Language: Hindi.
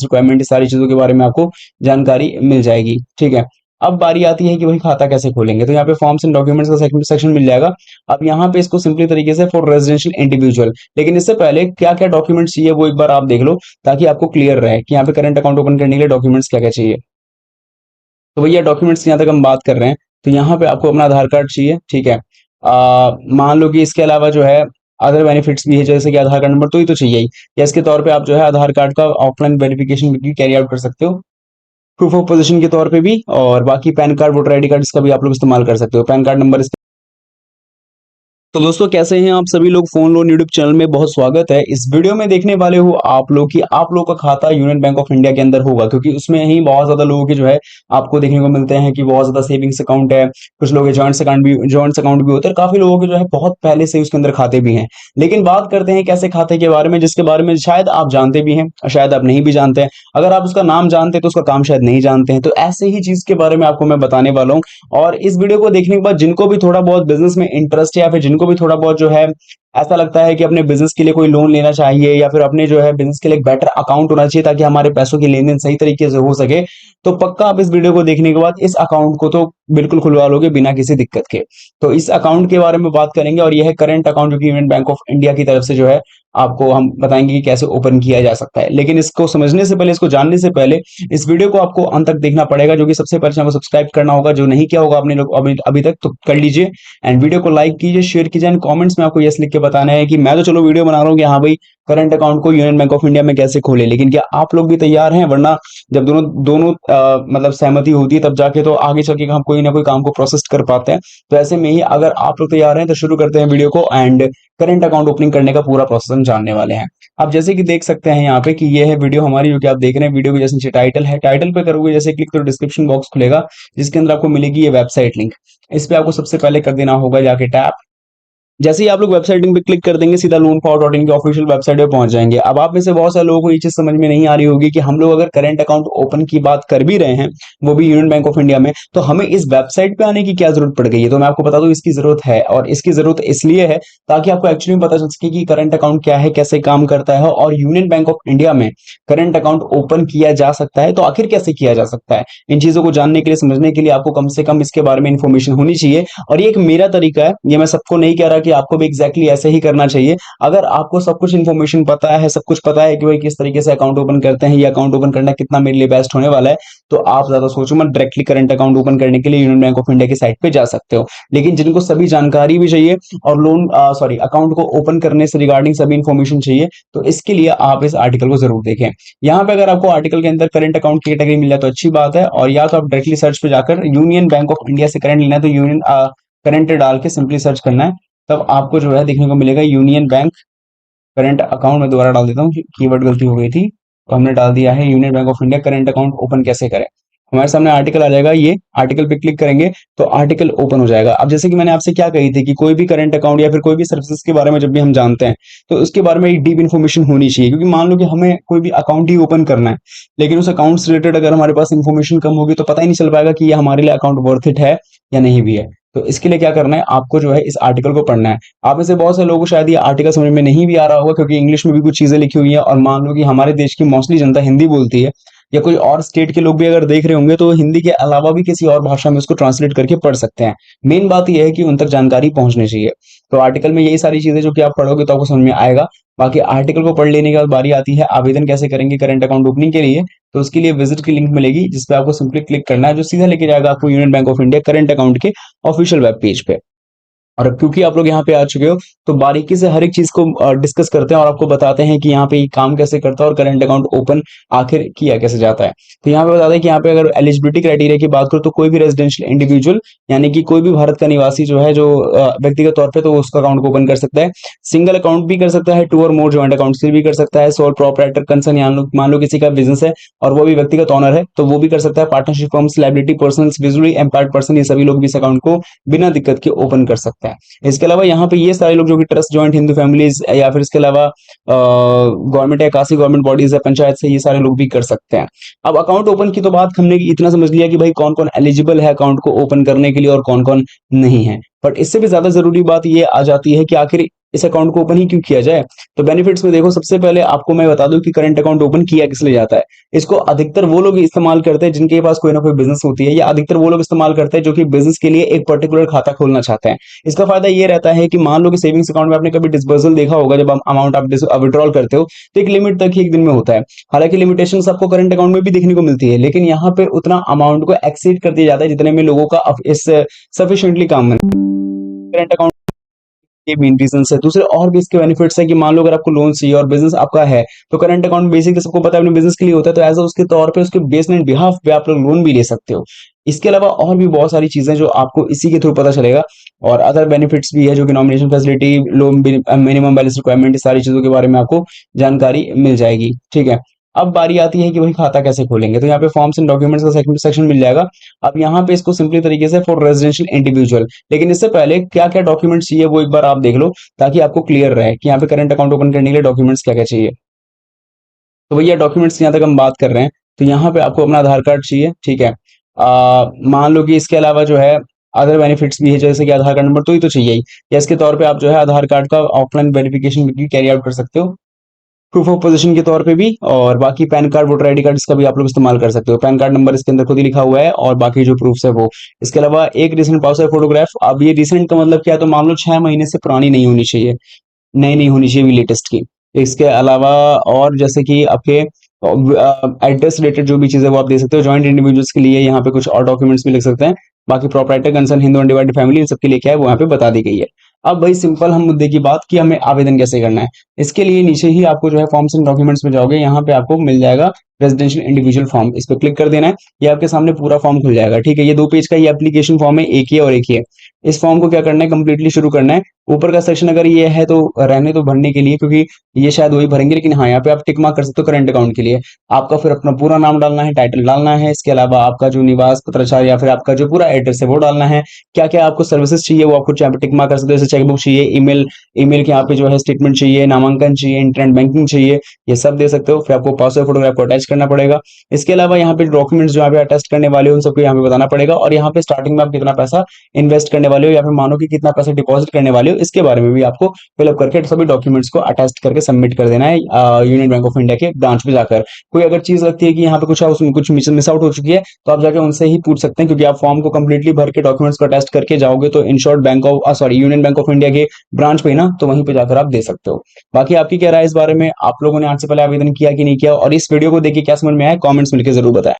रिक्वायरमेंट, सारी चीजों के बारे में आपको जानकारी मिल जाएगी। ठीक है, अब बारी आती है कि भाई खाता कैसे खोलेंगे। तो यहाँ पे फॉर्म्स एंड डॉक्यूमेंट्स का सेक्शन मिल जाएगा। अब यहाँ पे इसको सिंपली तरीके से फॉर रेजिडेंशियल इंडिविजुअल, लेकिन इससे पहले क्या क्या डॉक्यूमेंट्स चाहिए वो एक बार आप देख लो, ताकि आपको क्लियर रहे कि यहाँ पे करंट अकाउंट ओपन करने के लिए डॉक्यूमेंट्स क्या क्या चाहिए। तो भैया डॉक्यूमेंट्स यहाँ तक हम बात कर रहे हैं, तो यहाँ पे आपको अपना आधार कार्ड चाहिए। ठीक है, मान लो कि इसके अलावा जो है अदर बेनिफिट्स भी है, जैसे कि आधार कार्ड नंबर तो ही तो चाहिए ही, या इसके तौर पे आप जो है आधार कार्ड का ऑफलाइन वेरिफिकेशन भी कैरी आउट कर सकते हो प्रूफ ऑफ पोजीशन के तौर पे भी। और बाकी pan card, voter ID card, इसका भी आप लोग इस्तेमाल कर सकते हो, पैन कार्ड नंबर। तो दोस्तों कैसे हैं आप सभी लोग, फोन लोन यूट्यूब चैनल में बहुत स्वागत है। इस वीडियो में देखने वाले हो आप लोग कि आप लोग का खाता यूनियन बैंक ऑफ इंडिया के अंदर होगा, क्योंकि उसमें ही बहुत ज्यादा लोगों के जो है आपको देखने को मिलते हैं कि बहुत ज्यादा सेविंग्स अकाउंट है, कुछ लोग जॉइंट्स अकाउंट भी होते हैं, काफी लोगों के जो है बहुत पहले से उसके अंदर खाते भी हैं। लेकिन बात करते हैं कैसे खाते के बारे में, जिसके बारे में शायद आप जानते भी हैं और शायद आप नहीं भी जानते हैं। अगर आप उसका नाम जानते हैं तो उसका काम शायद नहीं जानते हैं। तो ऐसे ही चीज के बारे में आपको मैं बताने वाला हूँ। और इस वीडियो को देखने के बाद जिनको भी थोड़ा बहुत बिजनेस में इंटरेस्ट है, या फिर जिनको भी थोड़ा बहुत जो है ऐसा लगता है कि अपने बिजनेस के लिए कोई लोन लेना चाहिए, या फिर अपने जो है बिजनेस के लिए एक बेटर अकाउंट होना चाहिए ताकि हमारे पैसों की लेन देन सही तरीके से हो सके, तो पक्का आप इस वीडियो को देखने के बाद इस अकाउंट को तो बिल्कुल खुलवा लोगे बिना किसी दिक्कत के। तो इस अकाउंट के बारे में बात करेंगे, और यह है करंट अकाउंट जो कि यूनियन बैंक ऑफ इंडिया की तरफ से जो है आपको हम बताएंगे कि कैसे ओपन किया जा सकता है। लेकिन इसको समझने से पहले, इसको जानने से पहले इस वीडियो को आपको अंत तक देखना पड़ेगा, जो कि सबसे पहले चैनल को सब्सक्राइब करना होगा, जो नहीं किया होगा आपने लोग अभी तक, तो कर लीजिए। एंड वीडियो को लाइक कीजिए, शेयर कीजिए, एंड कमेंट्स में आपको यस लिख के बताना है कि मैं तो चलो वीडियो बना रहा हूँ कि हाँ भाई करंट अकाउंट को यूनियन बैंक ऑफ इंडिया में कैसे खोले, लेकिन क्या आप लोग भी तैयार हैं? वरना जब दोनों दोनों मतलब सहमति होती है तब जाके तो आगे चल के हम कोई ना कोई काम को प्रोसेस कर पाते हैं। तो ऐसे में ही अगर आप लोग तैयार हैं तो शुरू करते हैं वीडियो को, एंड करंट अकाउंट ओपनिंग करने का पूरा प्रोसेस हम जानने वाले हैं। आप जैसे कि देख सकते हैं यहाँ पे कि ये है वीडियो हमारी, जो कि आप देख रहे हैं। वीडियो के जैसे नीचे टाइटल है, टाइटल पे करोगे जैसे क्लिक तो डिस्क्रिप्शन बॉक्स खुलेगा, जिसके अंदर आपको मिलेगी ये वेबसाइट लिंक। इस पे आपको सबसे पहले कर देना होगा जाके टैप। जैसे ही आप लोग वेबसाइट लिंक पे क्लिक कर देंगे, सीधा loanpower.in की ऑफिशियल वेबसाइट पे पहुंच जाएंगे। अब आप में से बहुत सारे लोगों को ये चीज समझ में नहीं आ रही होगी कि हम लोग अगर करंट अकाउंट ओपन की बात कर भी रहे हैं, वो भी यूनियन बैंक ऑफ इंडिया में, तो हमें इस वेबसाइट पे आने की क्या जरूरत पड़ गई है। तो मैं आपको बता दूं इसकी जरूरत है, और इसकी जरूरत इसलिए है ताकि आपको एक्चुअली पता चल सके कि करंट अकाउंट क्या है, कैसे काम करता है, और यूनियन बैंक ऑफ इंडिया में करंट अकाउंट ओपन किया जा सकता है तो आखिर कैसे किया जा सकता है। इन चीजों को जानने के लिए, समझने के लिए आपको कम से कम इसके बारे में इंफॉर्मेशन होनी चाहिए। और ये एक मेरा तरीका है, ये मैं सबको नहीं कह रहा कि आपको भी एग्जैक्टली ऐसे ही करना चाहिए। अगर आपको सब कुछ इन्फॉर्मेशन पता है, सब कुछ पता है कि भाई किस तरीके से अकाउंट ओपन करते हैं, ये अकाउंट ओपन करना कितना मेरे लिए बेस्ट होने वाला है, तो आप ज्यादा सोचो मत, डायरेक्टली करंट अकाउंट ओपन करने के लिए यूनियन बैंक ऑफ इंडिया की साइट पे जा सकते हो। लेकिन जिनको सभी जानकारी भी चाहिए और अकाउंट को ओपन करने से रिगार्डिंग सभी इन्फॉर्मेशन चाहिए, तो इसके लिए आप इस आर्टिकल को जरूर देखें। यहाँ पे अगर आपको आर्टिकल के अंदर करंट अकाउंट की कैटेगरी मिल जाए तो अच्छी बात है, और या तो आप डायरेक्टली सर्च पे जाकर यूनियन बैंक ऑफ इंडिया से करंट लेना है तो यूनियन करंट डाल के सिंपली सर्च करना है, तब आपको जो है देखने को मिलेगा यूनियन बैंक करंट अकाउंट। में दोबारा डाल देता हूँ, कीवर्ड गलती हो गई थी, तो हमने डाल दिया है union bank of India current account open कैसे करें। हमारे सामने आर्टिकल आ जाएगा, ये आर्टिकल पे क्लिक करेंगे तो आर्टिकल ओपन हो जाएगा। अब जैसे कि मैंने आपसे क्या कही थी कि कोई भी करंट अकाउंट या फिर कोई भी सर्विसेज के बारे में जब भी हम जानते हैं, तो उसके बारे में एक डीप इन्फॉर्मेशन होनी चाहिए। क्योंकि मान लो कि हमें कोई भी अकाउंट ही ओपन करना है, लेकिन उस अकाउंट से रिलेटेड अगर हमारे पास इन्फॉर्मेशन कम होगी तो पता ही नहीं चल पाएगा कि ये हमारे लिए अकाउंट वर्थ इट है या नहीं भी है। तो इसके लिए क्या करना है, आपको जो है इस आर्टिकल को पढ़ना है। आप में से बहुत से लोगों को शायद ये आर्टिकल समझ में नहीं भी आ रहा होगा, क्योंकि इंग्लिश में भी कुछ चीजें लिखी हुई है, और मान लो कि हमारे देश की मोस्टली जनता हिंदी बोलती है, या कोई और स्टेट के लोग भी अगर देख रहे होंगे तो हिंदी के अलावा भी किसी और भाषा में उसको ट्रांसलेट करके पढ़ सकते हैं। मेन बात यह है कि उन तक जानकारी पहुंचनी चाहिए। तो आर्टिकल में यही सारी चीजें जो कि आप पढ़ोगे तो आपको समझ में आएगा। बाकी आर्टिकल को पढ़ लेने के बाद बारी आती है आवेदन कैसे करेंगे करंट अकाउंट ओपनिंग के लिए। तो उसके लिए विजिट की लिंक मिलेगी, जिस पे आपको सिंपली क्लिक करना है, जो सीधा लेके जाएगा आपको union bank of India current account के ऑफिशियल वेब पेज पे। और क्योंकि आप लोग यहाँ पे आ चुके हो, तो बारीकी से हर एक चीज को डिस्कस करते हैं और आपको बताते हैं कि यहाँ पे ये काम कैसे करता है और करंट अकाउंट ओपन आखिर किया कैसे जाता है। तो यहाँ पे बताते हैं कि यहाँ पे अगर एलिजिबिलिटी क्राइटेरिया की बात करो तो कोई भी रेजिडेंशियल इंडिविजुअल, यानी कि कोई भी भारत का निवासी जो है, जो व्यक्तिगत तौर पे, तो उसका अकाउंट को ओपन कर सकता है। सिंगल अकाउंट भी कर सकता है, 2 और मोर ज्वाइंट अकाउंट से भी कर सकता है। सोल प्रोप्राइटर कंसर्न, मान लो किसी का बिजनेस है और वो भी व्यक्तिगत ऑनर है, तो वो भी कर सकता है। Partnership firms, liability persons, visually impaired person, ये सभी लोग भी इस अकाउंट को बिना दिक्कत के ओपन कर सकते हैं। इसके अलावा यहाँ पे ये सारे लोग जो कि ट्रस्ट, जॉइंट हिंदू फैमिलीज, या फिर इसके अलावा गवर्नमेंट या कासी गवर्नमेंट बॉडीज है, पंचायत से, ये सारे लोग भी कर सकते हैं। अब अकाउंट ओपन की तो बात हमने इतना समझ लिया कि भाई कौन कौन एलिजिबल है अकाउंट को ओपन करने के लिए और कौन कौन नहीं है। बट इससे भी ज्यादा जरूरी बात ये आ जाती है कि आखिर इस अकाउंट को ओपन ही क्यों किया जाए। तो बेनिफिट्स में देखो, सबसे पहले आपको मैं बता दूं कि करंट अकाउंट ओपन किया किस लिए जाता है। इसको अधिकतर वो लोग इस्तेमाल करते हैं जिनके पास कोई ना कोई बिजनेस होती है, या अधिकतर वो लोग इस्तेमाल करते हैं जो कि बिजनेस के लिए एक पर्टिकुलर खाता खोलना चाहते हैं। इसका फायदा ये रहता है कि मान लो कि सेविंग्स अकाउंट में आपने कभी डिस्बर्सल देखा होगा, जब अमाउंट आप विड्रॉल करते हो तो एक लिमिट तक ही एक दिन में होता है। हालांकि लिमिटेशंस आपको करंट अकाउंट में भी देखने को मिलती है, लेकिन यहाँ पे उतना अमाउंट को एक्सीड कर दिया जाता है जितने में लोगों का इस सफिशिएंटली काम करंट अकाउंट ये मेन रीजन है। दूसरे और भी इसके बेनिफिट्स है कि मान लो अगर आपको लोन चाहिए और बिजनेस आपका है, तो करंट अकाउंट बेसिकली सबको पता है अपने बिजनेस के लिए होता है, तो एज उसके तौर पे उसके बेसमेंट बिहाफ पे आप लोग लोन भी ले सकते हो। इसके अलावा और भी बहुत सारी चीजें जो आपको इसी के थ्रू पता चलेगा, और अदर बेनिफिट्स भी है जो कि nomination facility, loan, minimum balance requirement, सारी चीजों के बारे में आपको जानकारी मिल जाएगी। ठीक है, अब बारी आती है कि भाई खाता कैसे खोलेंगे। तो यहाँ पे फॉर्म्स एंड डॉक्यूमेंट्स का सेक्शन मिल जाएगा। अब यहाँ पे इसको सिंपली तरीके से फॉर रेजिडेंशियल इंडिविजुअल, लेकिन इससे पहले क्या क्या डॉक्यूमेंट्स चाहिए वो एक बार आप देख लो, ताकि आपको क्लियर रहे कि यहाँ पे करंट अकाउंट ओपन करने के लिए डॉक्यूमेंट्स क्या क्या चाहिए। तो भैया डॉक्यूमेंट्स यहाँ तक हम बात कर रहे हैं, तो यहाँ पे आपको अपना आधार कार्ड चाहिए। ठीक है, मान लो कि इसके अलावा जो है अदर बेनिफिट्स भी है, जैसे कि आधार कार्ड नंबर तो ही तो चाहिए ही, या इसके तौर पे आप जो है आधार कार्ड का ऑफलाइन वेरिफिकेशन भी कैरी आउट कर सकते हो प्रूफ ऑफ पोजीशन के तौर पे भी। और बाकी pan card, voter ID card, इसका भी आप लोग इस्तेमाल कर सकते हो। पैन कार्ड नंबर इसके अंदर खुद ही लिखा हुआ है, और बाकी जो प्रूफ्स है वो। इसके अलावा एक रिसेंट पासपोर्ट फोटोग्राफ। अब ये रिसेंट का मतलब क्या है, तो मान लो 6 महीने से पुरानी नहीं होनी चाहिए, नई नहीं होनी चाहिए, लेटेस्ट की। इसके अलावा और जैसे कि आपके एड्रेस रिलेटेड जो भी चीजें वो आप दे सकते हो। जॉइंट इंडिविजुअल्स के लिए यहाँ पे कुछ और डॉक्यूमेंट्स भी लिख सकते हैं। बाकी proprietor concern Hindu undivided family, इन सबके लिए क्या है वो यहाँ पे बता दी गई है। अब भाई सिंपल हम मुद्दे की बात कि हमें आवेदन कैसे करना है। इसके लिए नीचे ही आपको जो है फॉर्म्स एंड डॉक्यूमेंट्स में जाओगे, यहाँ पे आपको मिल जाएगा रेजिडेंशियल इंडिविजुअल फॉर्म। इस पर क्लिक कर देना है, ये आपके सामने पूरा फॉर्म खुल जाएगा। ठीक है, ये 2 पेज का ये एप्लीकेशन फॉर्म है, एक ही और एक ही है। इस फॉर्म को क्या करना है, कंप्लीटली शुरू करना है। ऊपर का सेक्शन अगर ये है तो रहने तो भरने के लिए, क्योंकि ये शायद वही भरेंगे, लेकिन हाँ यहाँ पे आप टिक मार्क कर सकते हो करंट अकाउंट के लिए। आपका फिर अपना पूरा नाम डालना है, टाइटल डालना है, इसके अलावा आपका जो निवास पत्राचार या फिर आपका जो पूरा एड्रेस है वो डालना है। क्या क्या आपको सर्विसेज चाहिए वो आपको यहाँ पे टिक मार्क कर सकते हो, जैसे चेकबुक चाहिए, ईमेल, ईमेल के यहाँ पे जो है स्टेटमेंट चाहिए, नामांकन चाहिए, इंटरनेट बैंकिंग चाहिए, ये सब दे सकते हो। फिर आपको पासपोर्ट फोटोग्राफ को अटैच करना पड़ेगा। इसके अलावा यहाँ पे डॉक्यूमेंट्स जो यहाँ पे अटैच करने वाले हो उन सबको यहाँ पे बताना पड़ेगा, और यहाँ पे स्टार्टिंग में आप कितना पैसा इन्वेस्ट करने वाले हो, या फिर मानो कि कितना पैसा डिपॉजिट करने वाले हो, इसके बारे में भी आपको फिलअप करके सभी डॉक्यूमेंट्स को अटैच करके सबमिट कर देना है यूनियन बैंक ऑफ इंडिया के ब्रांच में जाकर। कोई अगर चीज लगती है कि यहाँ पे कुछ उसमें कुछ मिस आउट हो चुकी है, तो आप जाके उनसे ही पूछ सकते हैं, क्योंकि आप फॉर्म को कंप्लीटली भर के डॉक्यूमेंट्स को अटैच करके जाओगे तो in short bank of sorry union bank of India के ब्रांच पे ही ना, तो वहीं पे जाकर आप दे सकते हो। बाकी आपकी क्या राय है इस बारे में, आप लोगों ने आज से पहले आवेदन किया कि नहीं किया, और इस वीडियो को देखिए क्या समझ में आया, कमेंट्स मिलकर जरूर बताएं।